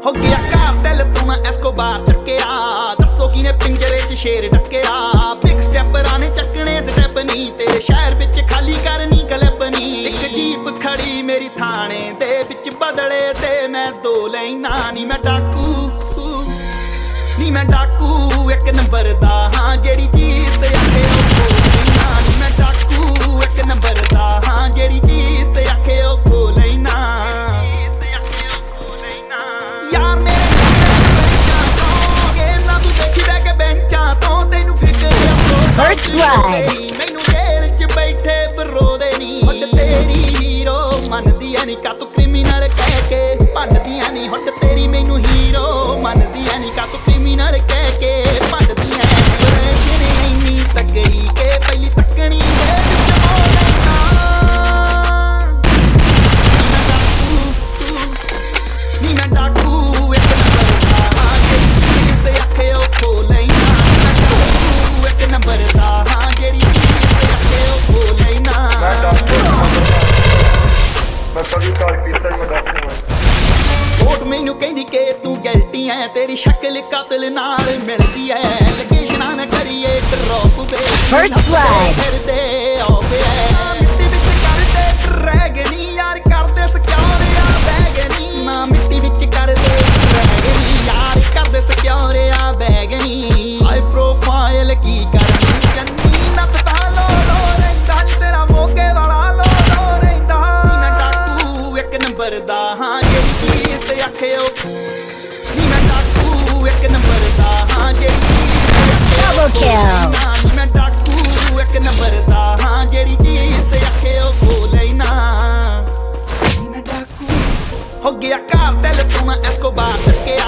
ਹੋ ਗਿਆ ਘਰ ਦਿਲ ਤੋਂ ਨਾ ਐਸਕੋਬਾਰ ਚੱਕਿਆ ਦੱਸੋ ਕਿਨੇ ਪਿੰਜਰੇ 'ਚ ਸ਼ੇਰ ਡੱਕਿਆ ਬਿਗ ਸਟੈਪਰਾਂ ਨੇ ਚੱਕਣੇ ਸਟੈਪ ਨਹੀਂ ਤੇਰੇ ਸ਼ਹਿਰ ਵਿੱਚ ਖਾਲੀ ਕਰਨੀ ਕਲਿੱਪ ਨਹੀਂ ਇੱਕ ਜੀਪ ਖੜੀ ਮੇਰੀ ਥਾਣੇ ਦੇ ਵਿੱਚ ਬਦਲੇ ਤੇ ਮੈਂ ਦੋ ਲੈਣਾ ਨੀ ਮੈਂ ਡਾਕੂ ਨੀ ਮੈਂ ਡਾਕੂ ਇੱਕ ਨੰਬਰ ਦਾ ਹਾਂ ਜਿਹੜੀ ਚੀਜ਼ ਤੇ ਆਖੇ ਉਹ ਖੋ ਲੈਣਾ ਨੀ ਮੈਂ ਡਾਕੂ ਇੱਕ ਨੰਬਰ ਦਾ ਹਾਂ ਜਿਹੜੀ ਚੀਜ਼ ਤੇ ਆਖੇ ਉਹ ਖੋ ਲੈਣਾ ਯਾਰ ਮੇਰੇ ਬੈਂਚਾਂ ਤੋਂ ਤੈਨੂੰ ਫਿਕਰ First blood ਮੈਨੂੰ ਜੇਲ੍ਹ 'ਚ ਬੈਠੇ ਬਰੋਦੇ ਨੀ ਹੁੱਡ ਤੇਰੀ ਹੀਰੋ ਮੰਨਦੀਆਂ ਨੀ ਕਾ ਤੂੰ ਕ੍ਰਿਮੀਨਲ ਕਹਿ ਕੇ ਭੰਨਦੀਆਂ ਨੀ ਹੁੱਡ ਤੇਰੀ ਮੈਨੂੰ ਹੀਰੋ ਮੰਨਦੀਆਂ ਨੀ ਕਾ ਤੂੰ ਕ੍ਰਿਮੀਨਲ ਕਹਿ ਕੇ ਭੰਨਦੀਆਂ ਰੇਸ਼ਨ ਇੰਨੀ ਤਕੜੀ ਕੇ ਪਹਿਲੀ ਤੱਕਣੀ ਦੇ ਵਿੱਚ ਬੋਲਣਾ ਨੀ ਮੈਂ ਡਾਕੂ ਇੱਕ ਨੰਬਰ ਦਾ ਜਿਹੜੀ ਤੇ ਆਖੇ ਉਹ ਖੋ ਲੈਣਾ ਇੱਕ ਨੰਬਰ ਦਾ ਹਾਂ ਜਿਹੜੀ ਤੇ ਆਖੇ ਉਹ ਖੋ ਲੈਣਾ ਮੈਂ ਕਦੀ ਕਾਲ ਕੀਤਾ ਹੀ ਡਾਕੂ ਕੋਟ ਮੈਨੂੰ ਕਹਿੰਦੀ ਕਿ ਤੂੰ ਗਲਤੀ ਐ ਤੇਰੀ ਸ਼ਕਲ ਕਾਤਲ ਨਾਲ ਮਿਲਦੀ ਐ ਲੋਕੇਸ਼ਨਾਂ ਨਾ ਕਰੀਏ ਡਰੌਪ ਵੇ First blood ਫਿਰਦੇ ਆਵੇ ਮਿੱਟੀ ਵਿੱਚ ਕਰਦੇ ਡਰੈਗਨੀ ਯਾਰ ਕਰਦੇ ਸਿਕਿਉਰਿਆ ਬੈਗਨੀ ਨਾ ਮਿੱਟੀ ਵਿੱਚ ਕਰਦੇ ਡਰੈਗਨੀ ਯਾਰ ਕਰਦੇ ਸਿਕਿਉਰਿਆ ਬੈਗਨੀ ਹਾਈ ਪ੍ਰੋਫਾਈਲ ਕੀ ਕਰਨੀ ਚੰਨੀ ਨੱਤ ਤਾਂ ਲੋ ਰਹਿੰਦਾ ਤੇਰਾ ਮੋਗੇ ਵਾਲਾ ਲੋ ਰਹਿੰਦਾ ਮੈਂ ਡਾਕੂ ਇੱਕ ਨੰਬਰ ਦਾ ਹਾਂ ਜਿਹੜੀ ਚੀਜ਼ ਤੇ ਆਖੇ ਉਹ ਨੀ ਮੈਂ ਡਾਕੂ ਇੱਕ ਨੰਬਰ ਦਾ ਹਾਂ ਜਿਹੜੀ double kill ਮੈਂ ਡਾਕੂ ਇੱਕ ਨੰਬਰ ਦਾ ਹਾਂ ਜਿਹੜੀ ਚੀਜ਼ ਤੇ ਆਖੇ ਉਹ ਖੋ ਲੈਣਾ ਮੈਂ ਡਾਕੂ ਹੋ ਗਿਆ ਘਰ ਦਿਲ ਤੋਂ ਨਾ ਐਸਕੋਬਾਰ ਚੱਕਿਆ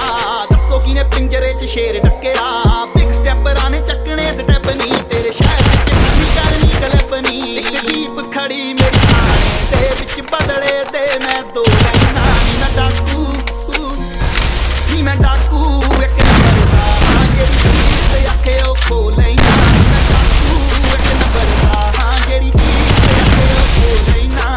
ਦੱਸੋ ਕਿਨੇ ਪਿੰਜਰੇ 'ਚ ਸ਼ੇਰ ਡੱਕਿਆ ਬਿਗ ਸਟੈਪਰਾਂ ਨੇ ਚੱਕਣੇ ਸਟੈਪ ਨਹੀਂ ਤੇਰੇ ਸ਼ਹਿਰ ਵਿੱਚ ਖਾਲੀ ਕਰਨੀ ਕਲਿੱਪ ਨਹੀਂ ਇੱਕ ਜੀਪ ਖੜੀ ਮੇਰੀ ਥਾਣੇ ਦੇ ਵਿੱਚ ਬਦਲੇ ਤੇ ਮੈਂ ਦੋ ਲੈਣਾ ਨੀ ਮੈਂ ਡਾਕੂ ਨੀ ਮੈਂ ਡਾਕੂ ਇੱਕ ਨੰਬਰ ਦਾ ਹਾਂ ਜਿਹੜੀ ਚੀਜ਼ ਤੇ ਆਖੇ ਉਹ ਖੋ ਲੈਣਾ ਨੀ ਮੈਂ ਡਾਕੂ ਇੱਕ ਨੰਬਰ ਦਾ ਹਾਂ ਜਿਹੜੀ ਚੀਜ਼ ਤੇ ਆਖੇ ਉਹ ਖੋ ਲੈਣਾ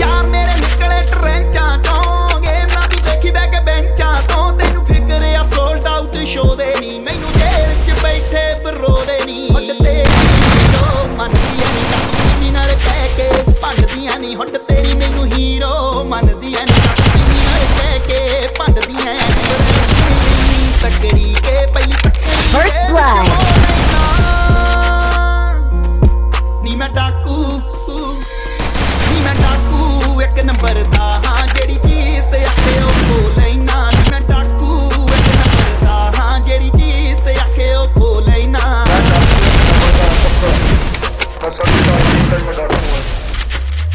ਯਾਰ ਮੇਰੇ ਨਿਕਲੇ ਟਰੈਂਚਾਂ ਚੋਂ ਗੇਮਾਂ ਦੀ ਦੇਖੀ ਬਹਿ ਕੇ ਬੈਂਚਾਂ ਤੋਂ ਤੈਨੂੰ ਫਿਕਰ ਆ ਸੋਲਡ ਆਊਟ ਸ਼ੋ ਦੇ ਨੀ ਮੈਨੂੰ ਜੇਲ੍ਹ 'ਚ ਬੈਠੇ ਬਰੋਦੇ ਨੀ ਹੁੱਡ ਤੇਰੀ ਹੀਰੋ ਮੰਨਦੀਆਂ ਨੀ ਕਾ ਤੂੰ ਕ੍ਰਿਮੀਨਲ ਕਹਿ ਕੇ ਭੰਨਦੀਆਂ ਨੀ ਹੁੱਡ ਤੇਰੀ ਮੈਨੂੰ ਹੀਰੋ ਮੰਨਦੀਆਂ ਨੀ ਕਾ ਤੂੰ ਕ੍ਰਿਮੀਨਲ ਕਹਿ ਕੇ ਭੰਨਦੀਆਂ ਤਕੜੀ ਕੇ ਪਹਿਲੀ First blood ਨੀ ਮੈਂ ਡਾਕੂ ਨੀ ਮੈਂ ਡਾਕੂ ਇੱਕ ਨੰਬਰ ਦਾ ਹਾਂ ਜਿਹੜੀ ਚੀਜ਼ ਤੇ ਆਖੇ ਉਹ ਖੋ ਲੈਣਾ ਨੀ ਮੈਂ ਡਾਕੂ ਇੱਕ ਨੰਬਰ ਦਾ ਹਾਂ ਜਿਹੜੀ ਚੀਜ਼ ਤੇ ਆਖੇ ਉਹ ਖੋ ਲੈਣਾ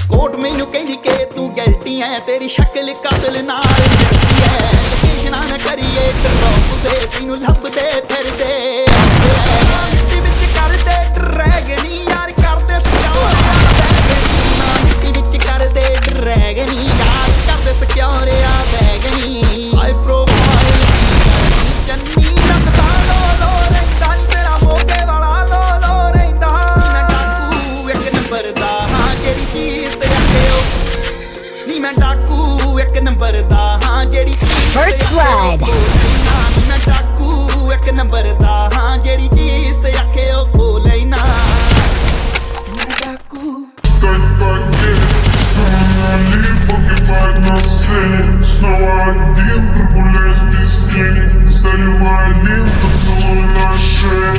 ਕੋਟ ਮੈਨੂੰ ਕਹਿੰਦੀ ਕਿ ਤੂੰ ਗਲਤੀ ਐ ਤੇਰੀ ਸ਼ਕਲ ਕਾਤਲ ਨਾਲ ਮਿਲਦੀ ਐ ਲੋਕੇਸ਼ਨਾਂ ਨਾ ਕਰੀਏ ਡਰੌਪ ਵੇ ਤੈਨੂੰ ਲੱਭਦੇ ਫਿਰਦੇ ਮਿੱਟੀ ਵਿੱਚ ਕਰਦੇ ਡਰੈਗਨੀ ਯਾਰ ਕਰਦੇ ਸਿਕਿਉਰਿਆ ਬੈਗਨੀ ਨਾ ਮਿੱਟੀ ਵਿੱਚ ਕਰਦੇ ਡਰੈਗਨੀ ਯਾਰ ਕਰਦੇ ਸਿਕਿਉਰਿਆ ਬੈਗਨੀ ਹਾਈ ਪ੍ਰੋਫਾਈਲ ਚੰਨੀ ਨੱਤ ਤਾਂ ਲੋ ਰਹਿੰਦਾ ਤੇਰਾ ਮੋਗੇ ਵਾਲਾ ਲੋ ਰਹਿੰਦਾ ਮੈਂ ਡਾਕੂ ਇੱਕ ਨੰਬਰ ਦਾ ਹਾਂ ਜਿਹੜੀ ਚੀਜ਼ ਤੇ ਆਖੇ ਉਹ ਨੀ ਮੈਂ ਡਾਕੂ ਇੱਕ ਨੰਬਰ ਦਾ ਹਾਂ ਜਿਹੜੀ First blood ਮੈਂ ਡਾਕੂ ਇੱਕ ਨੰਬਰ ਦਾ ਹਾਂ ਜਿਹੜੀ ਚੀਜ਼ ਤੇ ਆਖੇ ਉਹ ਖੋ ਲੈਣਾ ਮੈਂ ਡਾਕੂ Погибать на сцене Снова один, прогуляюсь без тени Заливаю ленту, целую на шее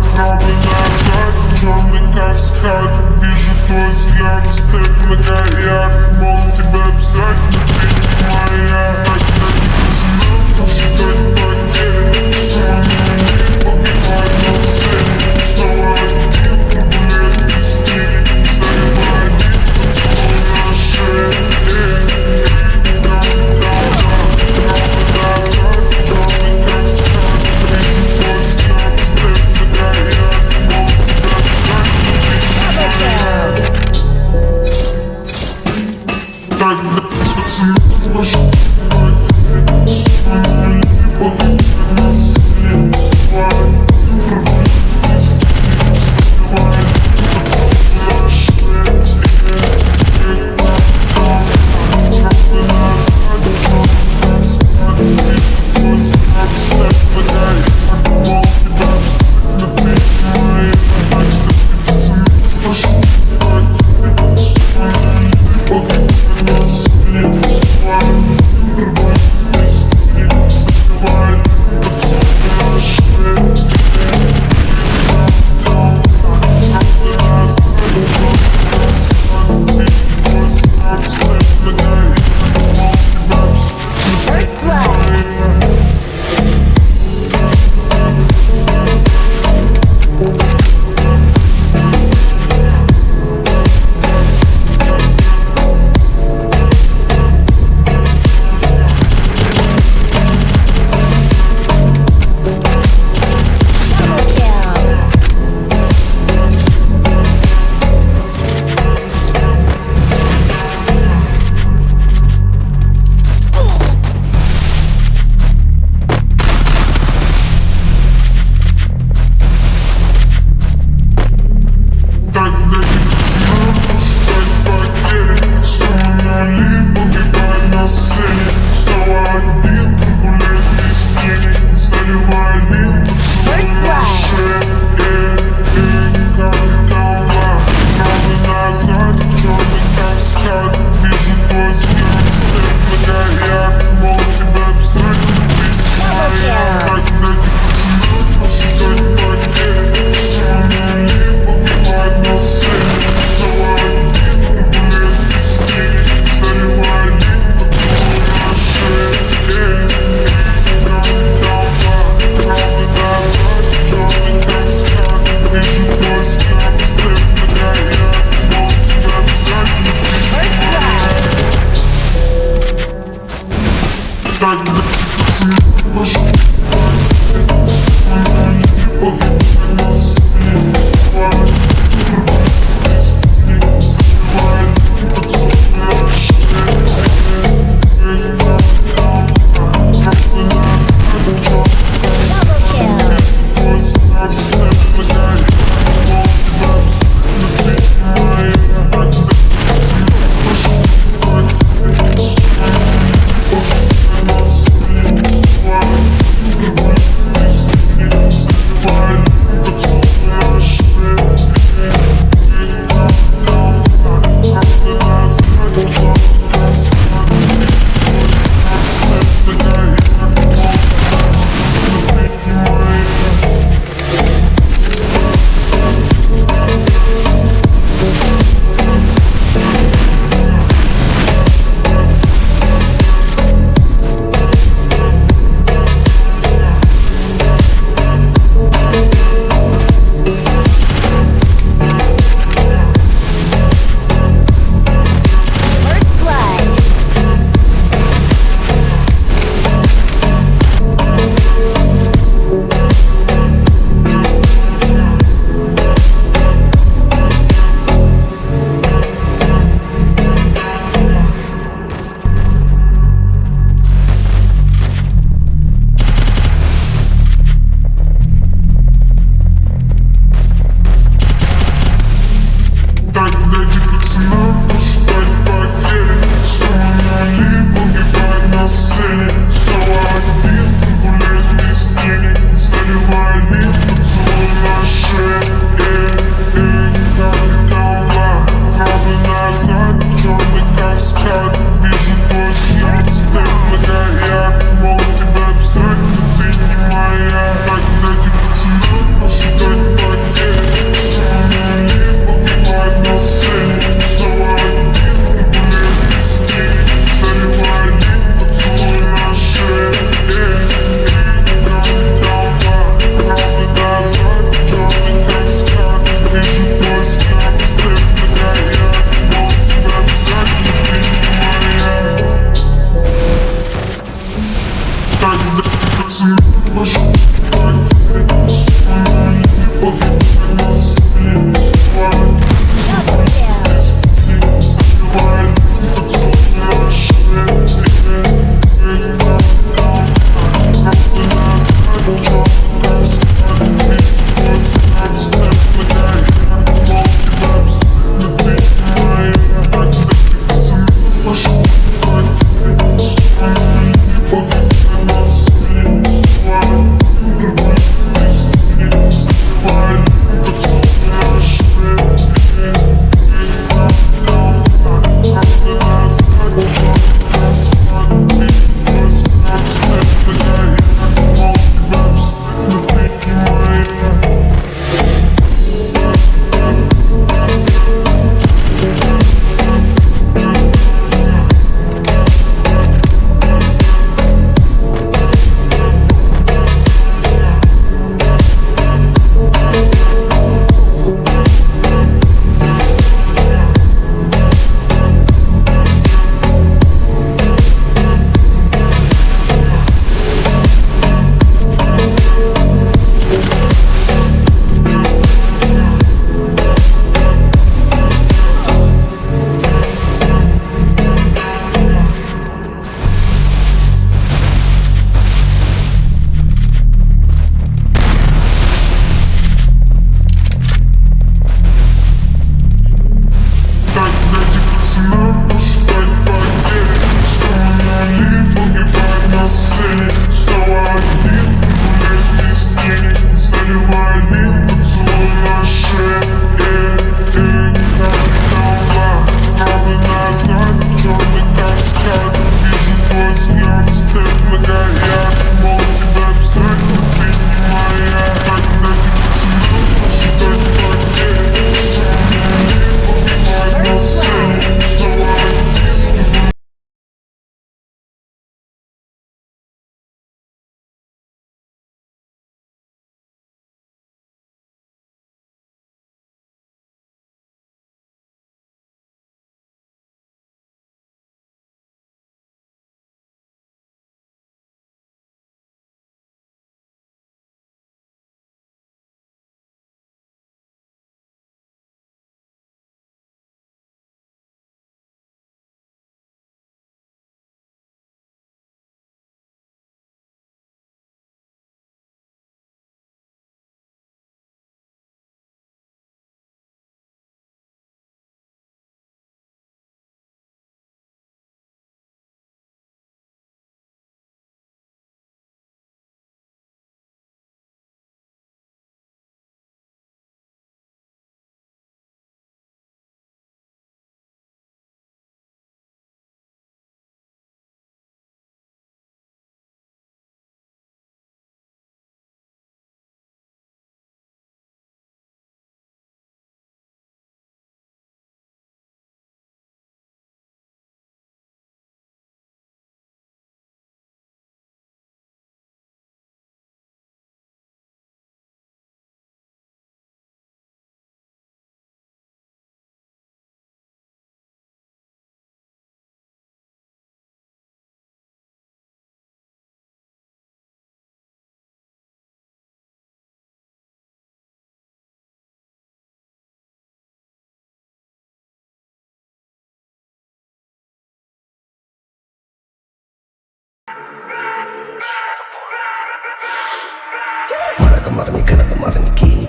Правый назад, черный каскад Вижу твой взгляд, степ многояд Мол, тебя обязательно, ты не моя Считать потери, погибать на сцене Снова один, прогуляюсь без тени Заливаю ленту, целую на шее Правый назад, черный каскад Вижу твой взгляд, степ многояд Мол, тебя обязательно, ты не моя Double kill.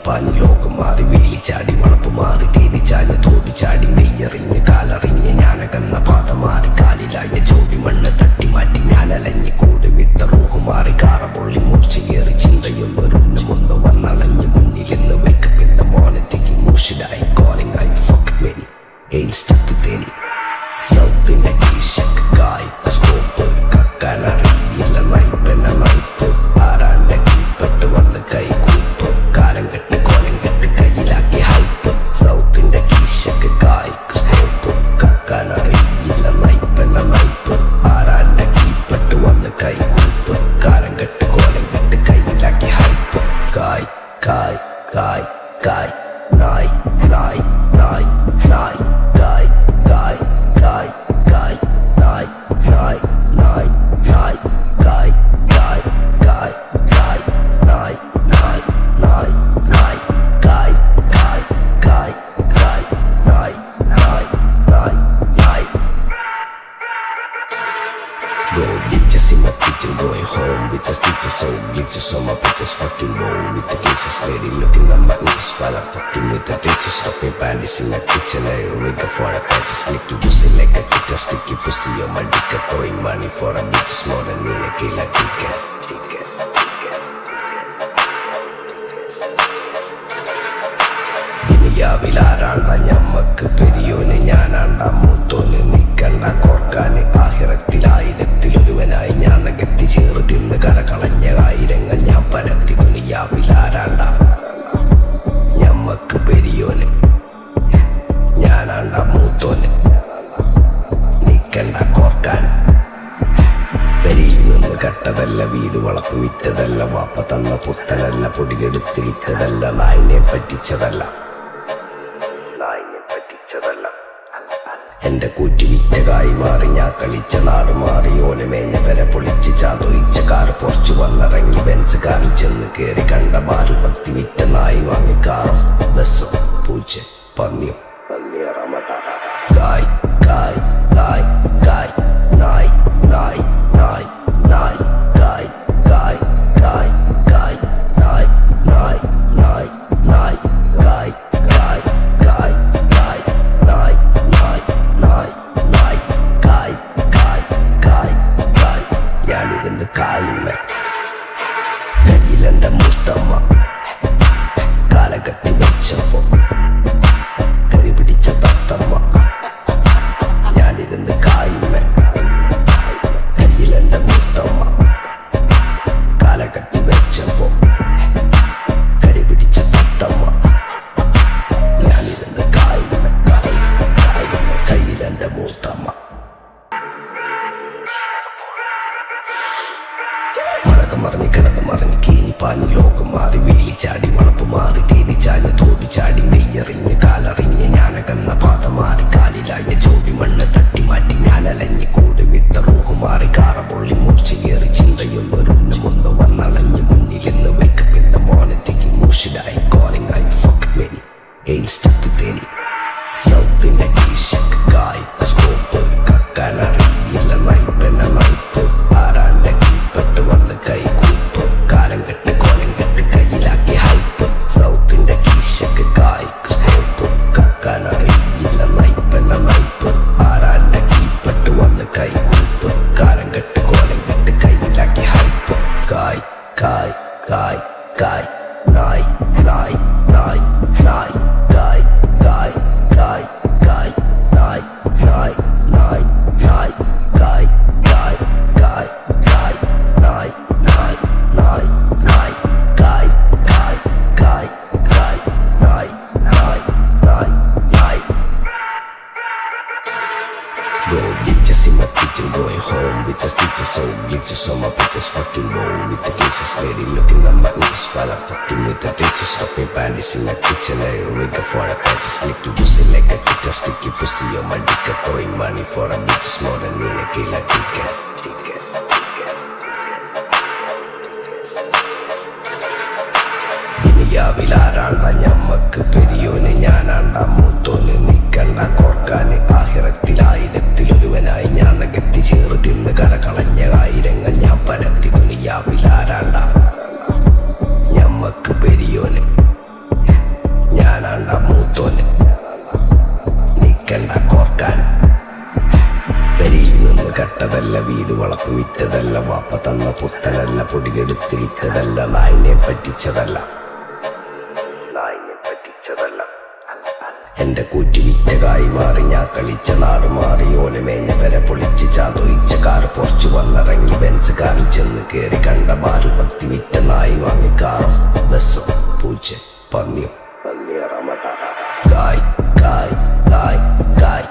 പാഞ്ഞ് ലോകം മാറി വേലി ചാടി വളപ്പ് മാറി തേനി ചാഞ്ഞ് തോടി ചാടി നെയ്യറിഞ്ഞ് കാലറിഞ്ഞ് ഞാനകന്ന പാത മാറി കാലിലായ ചോടി മണ്ണ് തട്ടി മാറ്റി ഞാനലഞ്ഞ് കൂടി വിട്ട റൂഹ് മാറി കാറ പൊള്ളി മൂർച്ച കയറി ചിന്തയൊന്നൊരുന്നുമൊന്ന് വന്നളഞ്ഞ് മുന്നിലിന്ന് wake up in the morning thinking who should I calling I fuck many ain't stuck with any Something a t-shirt guy scope കക്കാനറിയില്ല നൈപ്പെന്ന നൈപ്പ് ആരാന്റെ കീപ്പെട്ട് വന്ന് കൈ കൂപ്പ് കാലം കെട്ട് കോലം കെട്ട് കയ്യിലാക്കി ഹൈപ്പ് സൗത്തിന്റെ കീശക്ക് കായ് സ്കോപ്പ് കക്കാനറിയില്ല നൈപ്പെന്ന നൈപ്പ് ആരാന്റെ കീപ്പെട്ട് വന്ന് കൈ കൂപ്പ് കാലം കെട്ട് കോലം കെട്ട് കയ്യിലാക്കി ഹൈപ്പ് കായ് കായ് കായ് കായ് നായ് നായ് നായ് നായ് കായ് കായ് കായ് കായ് നായ് നായ് നായ് നായ് കായ് കായ് കായ് കായ് നായ് നായ് നായ് നായ് കായ് കായ് കായ് കായ് നായ് നായ് നായ് നായ് Go bitches in my kitchen, going home with the stitches, so glitches on my bitches, fucking roll with the cases, lady looking at my oops while I'm fucking with the ditches, stopping panties in my kitchen, I rig for a patches, slicky pussy like a kicker, sticky pussy on my dick, throwing money for a bitches more than you like killer tickets. ദുനിയാവിലാരാണ്ട ഞമ്മക്ക് പെരിയോന് ഞാനാണ്ട മൂത്തോന് നിക്കണ്ട കോർക്കാന് ആഹിറത്തിലായിരത്തിലൊരുവനായി ഞാൻ നകത്തി ചേറ് തിന്ന് കരകളഞ്ഞ ആയിരങ്ങൾ ഞാൻ പരത്തി ദുനിയാവിലാരാണ്ട ഞമ്മക്ക് പെരിയോന് ഞാനാണ്ട മൂത്തോന് നിക്കണ്ട കോർക്കാന് പെരിയിൽ നിന്ന് കട്ടതല്ല വീട് വളപ്പ് വിറ്റതല്ല വാപ്പ തന്ന പുത്തനല്ല പൊടിയെടുത്ത് വിറ്റതല്ല നായിനെ പറ്റിച്ചതല്ല എന്റെ കൂറ്റി വിറ്റ കായി മാറി ഞാൻ കളിച്ച നാട് മാറി ഓലമേഞ്ഞ പെര പൊളിച്ച് ചാതൊയിച്ച കാറ് പൊറച്ചു വന്നിറങ്ങി ബെൻസ് കാറിൽ ചെന്ന് കേറി കണ്ട ബാറിൽ ഭക്തി വിറ്റ നായി വാങ്ങി കാറും ബസ്സോ പൂച്ച പന്നിയോ പന്നിയറമട്ട കായ് കായ് കായ് കായ് നായ് നായ് നായ് നായ് കായ് കായ് കായ് കായ് നായ് നായ് നായ് നായ് കായ് കായ് കായ് കായ് നായ് നായ് നായ് നായ് കായ് കായ് കായ് കായ് ഞാനിരുന്ന് കായുമ്മ കയ്യിലെന്റെ മുത്തമ്മ കാലകത്തി വെച്ചപ്പോ കരി പിടിച്ച തത്തമ്മ ഞാനിരുന്ന് കായുമ്മ കയ്യിലെന്റെ മുത്തമ്മ കാലകത്തി വെച്ചപ്പോ കരി പിടിച്ച തത്തമ്മ ഞാനിരുന്ന് കായുമ്മ കായുമ്മ കയ്യിലെന്റെ മുത്തമ്മ മറഞ്ഞ് കിടന്ന് മറിഞ്ഞ് കീനി പാഞ്ഞ് ലോകം മാറി വേലി ചാടി വളപ്പ് മാറി തേനി ചാഞ്ഞ് തോടി ചാടി നെയ്യറിഞ്ഞ് കാലറിഞ്ഞ് ഞാനകന്ന പാത മാറി കാലിലായ ചോടി മണ്ണ് തട്ടി മാറ്റി ഞാനലഞ്ഞ് കൂടി വിട്ട റൂഹ് മാറി കാറ പൊള്ളി മൂർച്ച കയറി ചിന്തയൊന്നൊരുന്നുമൊന്ന് വന്നളഞ്ഞ് മുന്നിലിന്ന് wake up in the morning thinking who should I calling I fuck many ain't stuck with any സൗത്തിന്റെ കീശക്ക് കായ് സ്കോപ്പ് കക്കാനറിയില്ല നൈപ്പെന്ന നൈപ്പ് ആരാന്റെ കീപ്പെട്ട് വന്ന് കൈ കൂപ്പ് കാലം കെട്ട് കോലം കെട്ട് കയ്യിലാക്കി ഹൈപ്പ് സൗത്തിന്റെ കീശക്ക് കായ് സ്കോപ്പ് കക്കാനറിയില്ല നൈപ്പെന്ന നൈപ്പ് ആരാന്റെ കീപ്പെട്ട് വന്ന് കൈ കൂപ്പ് കാലം കെട്ട് കോലം കെട്ട് കയ്യിലാക്കി ഹൈപ്പ് കായ് കായ് കായ് കായ് നായ് നായ് നായ് നായ് കായ് കായ് കായ് കായ് നായ് നായ് നായ് നായ് കായ് കായ് കായ് കായ് നായ് നായ് നായ് നായ് കായ് കായ് കായ് കായ് നായ് നായ് നായ് നായ് Go bitches in my kitchen, going home with the stitches, so glitches on my bitches, fucking roll with the cases, lady looking at my oops while I'm fucking with the ditches, stopping panties in my kitchen, I rig for a patches, slicky pussy like a kicker, sticky pussy on my dick, throwing money for a bitches more than you like killer tickets. ദുനിയാവിലാരാണ്ട ഞമ്മക്ക് പെരിയോന് ഞാനാണ്ട മൂത്തോന് നിക്കണ്ട കോർക്കാന് ആഹിറത്തിലായിരത്തിലൊരുവനായി ഞാൻ നകത്തി ചേറ് തിന്ന് കരകളഞ്ഞ ആയിരങ്ങൾ ഞാൻ പരത്തി ദുനിയാവിലാരാണ്ട ഞമ്മക്ക് പെരിയോന് കെട്ടതല്ല, വീട് വളപ്പ് വിറ്റതല്ല, വാപ്പ തന്ന പുത്തനല്ല, പൊടികെടുത്ത് വിറ്റതല്ല, നായിനെ പറ്റിച്ചതല്ല. എന്റെ കൂറ്റി വിറ്റ കായി മാറി, ഞാൻ കളിച്ച നാട് മാറി, ഓലമേഞ്ഞ പെര പൊളിച്ച് ചാതൊയിച്ച കാറ് പൊറച്ചു വന്നിറങ്ങി, ബെൻസ് കാറിൽ ചെന്ന് കേറി, കണ്ട ബാറിൽ പത്തി വിറ്റ നായി വാങ്ങി കാറും ബസ്സോ പൂച്ച പന്നിയോ പന്നിയറമട്ട. കായ് കായ് കായ് കായ്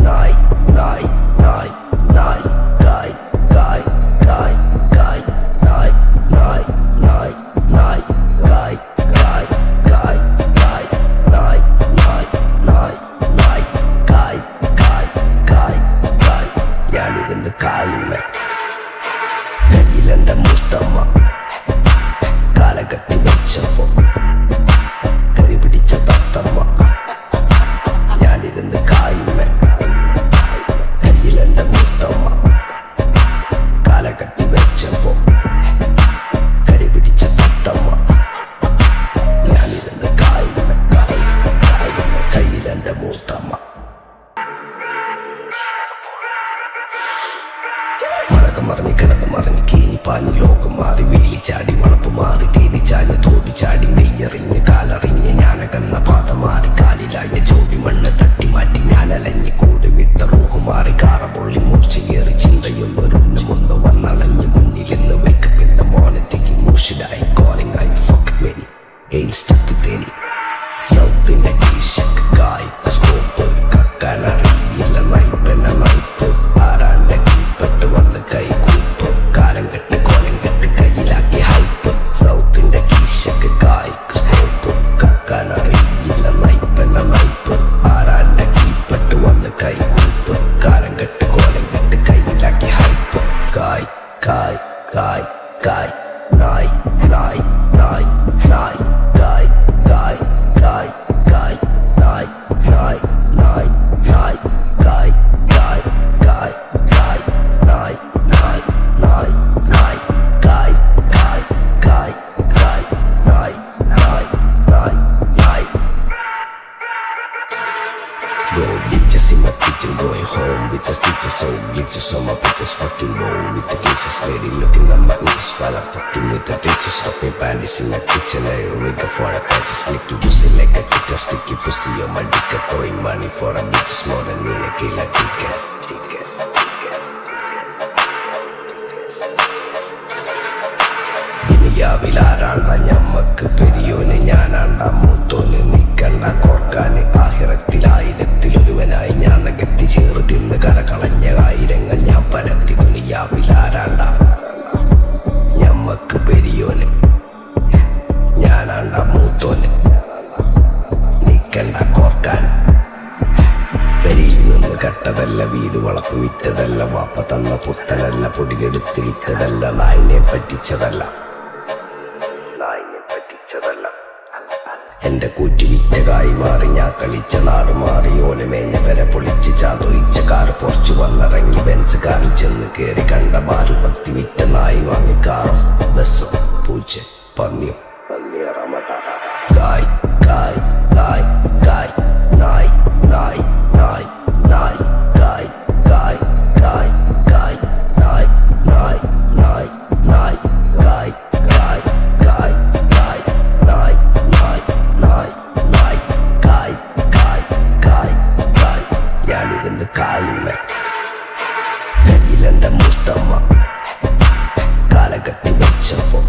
നായ് നായ് നായ് നായ് കായ് കായ് കായ് കായ് നായ് നായ് നായ് നായ് കായ് കായ് കായ് കായ് നായ് നായ് നായ് നായ് കായ് കായ് കായ് കായ്. ഞാനിരുന്ന് കായുമ്മ, കയ്യിലെന്റെ മുത്തമ്മ, കാലകത്തി വെച്ചപ്പോ കരി പിടിച്ച തത്തമ്മ. ഞാനിരുന്ന് കായുമ്മ, കയ്യിലെന്റെ മുത്തമ്മ, കാലകത്തി വെച്ചപ്പോ കരി പിടിച്ച തത്തമ്മ. ഞാനിരുന്ന് കായുമ്മ, കായുമ്മ, കയ്യിലെന്റെ മുത്തമ്മ. മഴകം മറിഞ്ഞ് കിടന്ന് മറിഞ്ഞ് കീനി പാഞ്ഞ് ലോകം മാറി, വേലി ചാടി വളപ്പ് മാറി, തേനി ചാഞ്ഞ് തോടി ചാടി, നെയ്യറിഞ്ഞ് കാലറിഞ്ഞ് ഞാനകന്ന പാത മാറി, കാലിലായ ചോടി മണ്ണ് തട്ടി മാറ്റി, ഞാനലഞ്ഞ് കൂടി വിട്ട റൂഹ് മാറി, കാറ പൊള്ളി മൂർച്ച കയറി, ചിന്തയൊന്നൊരുന്ന് മുന്ന് വന്നളഞ്ഞ് മുന്നിലിന്ന് വെക്കപ്പിന്റെ മോനത്തേക്ക് മൂഷിടായി, കോളിംഗ് ആയി fuck many ain't stuck with any. സൗത്തിൻ്റെ ടീഷക്ക് കായ് സ്കോപ്പ്, കക്കാനറിയില്ല നൈപ്പന നൈപ്പ്, ആരാന്റെ കീപ്പട്ട് വന്ന് കൈ കൂപ്പ്, കാലം കെട്ട് കോലം കെട്ട് കയ്യിലാക്കി ഹൈപ്പ്. സൗത്തിൻ്റെ ടീഷക്ക് കായ് സ്കോപ്പ്, കക്കാനറിയില്ല നൈപ്പന നൈപ്പ്, ആരാന്റെ കീപ്പട്ട് വന്ന് കൈ കൂപ്പ്, കാലം കെട്ട് കോലം കെട്ട് കയ്യിലാക്കി ഹൈപ്പ്. കായ് കായ് കായ് കായ് നായ് നായ് നായ് നായ് കായ് കായ് കായ് കായ് നായ് നായ് നായ് നായ് കായ് കായ് കായ് കായ് നായ് നായ് നായ് നായ് കായ് കായ് കായ് കായ് നായ് നായ് നായ് നായ്. Go bitches in my kitchen, going home with the stitches, so glitches on my bitches, fucking roll with the glitches, lady looking at my nips while I'm fucking with the ditches, stopping panties in my kitchen, I rig for a patches, slicky pussy like a kicker, sticky pussy on my dick, throwing money for a bitches more than you like killer tickets. ദുനിയാവിലാരാണ്ട ഞമ്മക്ക് പെരിയോന്, ഞാനാണ്ട മൂത്തോന്, നിക്കണ്ട കോർക്കാന്, ആഹിറത്തിലായിരത്തിലൊരുവനായി ഞാൻ നകത്തി ചേറ് തിന്ന് കരകളഞ്ഞ ആയിരങ്ങൾ ഞാൻ പരത്തി. ദുനിയാവിലാരാണ്ട ഞമ്മക്ക് പെരിയോന്, ഞാനാണ്ട മൂത്തോന്, നിക്കണ്ട കോർക്കാന്. പെരിയിൽ നിന്ന് കെട്ടതല്ല, വീട് വളപ്പ് വിറ്റതല്ല, വാപ്പ തന്ന പുത്തനല്ല, പൊടികെടുത്ത് വിറ്റതല്ല, നായിനെ പറ്റിച്ചതല്ല. എന്റെ കൂറ്റി വിറ്റ കായി മാറി, ഞാൻ കളിച്ച നാട് മാറി, ഓലമേഞ്ഞ പെര പൊളിച്ച് ചാതൊയിച്ച കാറ് പൊറച്ചു വന്നിറങ്ങി, ബെൻസ് കാറിൽ ചെന്ന് കേറി, കണ്ട ബാറിൽ പത്തി വിറ്റ നായി വാങ്ങി കാറും ബസ്സോ പൂച്ച പന്നിയോ പന്നിയറമട്ട. കായ് കായ് കായ് കായ് നായ് നായ് നായ് നായ് കായ് കായ് കായ് കായ് നായ് നായ് നായ് നായ് കായ് കായ് കായ് കായ് നായ് നായ് നായ് നായ് കായ് കായ് കായ് കായ്. ഞാനിരുന്ന് കായുമ്മ, കയ്യിലെന്റെ മുത്തമ്മ, കാലകത്തി വെച്ചപ്പോ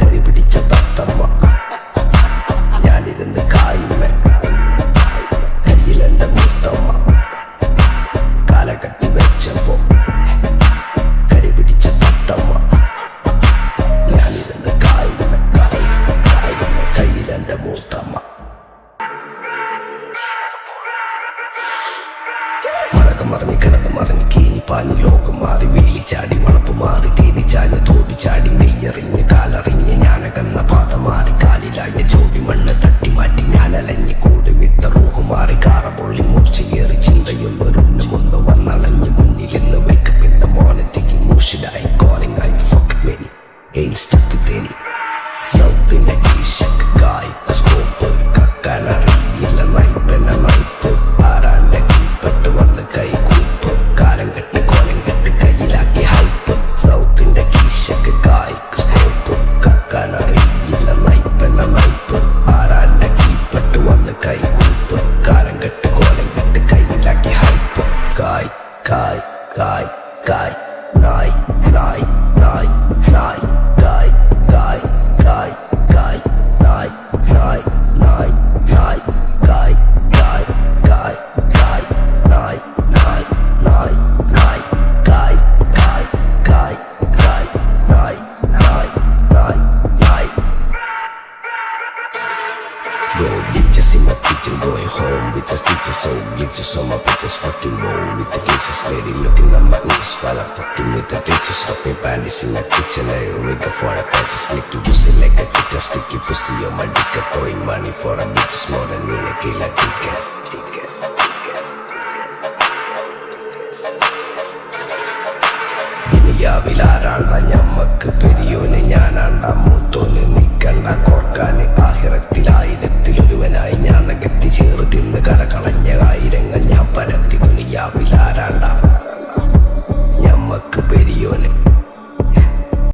കരി പിടിച്ച തത്തമ്മ. ഞാനിരുന്ന് കായുമ്മ, കയ്യിലെന്റെ മുത്തമ്മ, കാലകത്തി വെച്ചപ്പോ കരി പിടിച്ച തത്തമ്മ. ഞാനിരുന്ന് കായുമ്മ, കായുമ്മ, കയ്യിലെന്റെ മുത്തമ്മ. മഴകം മറിഞ്ഞ് കിടന്ന് മറിഞ്ഞ് കീനി പാഞ്ഞ് ലോകം മാറി, വേലി ചാടി വളപ്പ് മാറി, തേനി ചാഞ്ഞ് തോടി ചാടി, നെയ്യറിഞ്ഞ് കാലറിഞ്ഞ് ഞാനകന്ന പാത മാറി, കാലിലായ ചോടി മണ്ണ് തട്ടി മാറ്റി, ഞാനലഞ്ഞ് കൂടി വിട്ട റൂഹ് മാറി, കാറ പൊള്ളി മൂർച്ച കയറി, ചിന്തയൊന്നൊരുന്ന് മുന്ന് വന്നളഞ്ഞ് മുന്നിലിന്ന് വെക്കപ്പിന്റെ മോനത്തേക്ക് മൂഷിടായി, കോളിംഗ് ആയി fuck many ain't stuck with any. സൗത്തിൻ്റെ ടീഷക്ക് കായ് സ്കോപ്പ്, കക്കാനറിയില്ല നൈപ്പന നൈപ്പ്, ആരാന്റെ കീപ്പട്ട് വന്ന് കൈ കൂപ്പ്, കാലം കെട്ട് കോലം കായ് കായ് കായ് നായ് നായ് നായ് നായ് കായ് കായ് കായ് കായ് നായ് നായ് നായ് നായ് കായ് കായ് കായ് കായ് നായ് നായ് നായ് നായ് കായ് കായ് കായ് കായ് നായ് നായ് നായ് നായ്. Go bitches in my kitchen, going home with the stitches, so glitches on my bitches, fucking roll with the cases, lady looking at my knees while I'm fucking with the ditches, stopping panties in my kitchen, I rig for a patches, licking pussy like a kitten, sticky pussy on my dick, throwing money for a bitches more than you like a ticket. ദുനിയാവിലാരാണ്ട ഞമ്മക്ക് പെരിയോന് ഞാനാണ്ട മൂത്തോന് നിക്കണ്ട കോർക്കാന് ആഹിറത്തിലായിരത്തിലൊരുവനായി ഞാൻ നകത്തി ചേറ് തിന്ന് കരകളഞ്ഞ ആയിരങ്ങൾ ഞാൻ പരത്തി ദുനിയാവിലാരാണ്ട ഞമ്മക്ക് പെരിയോന്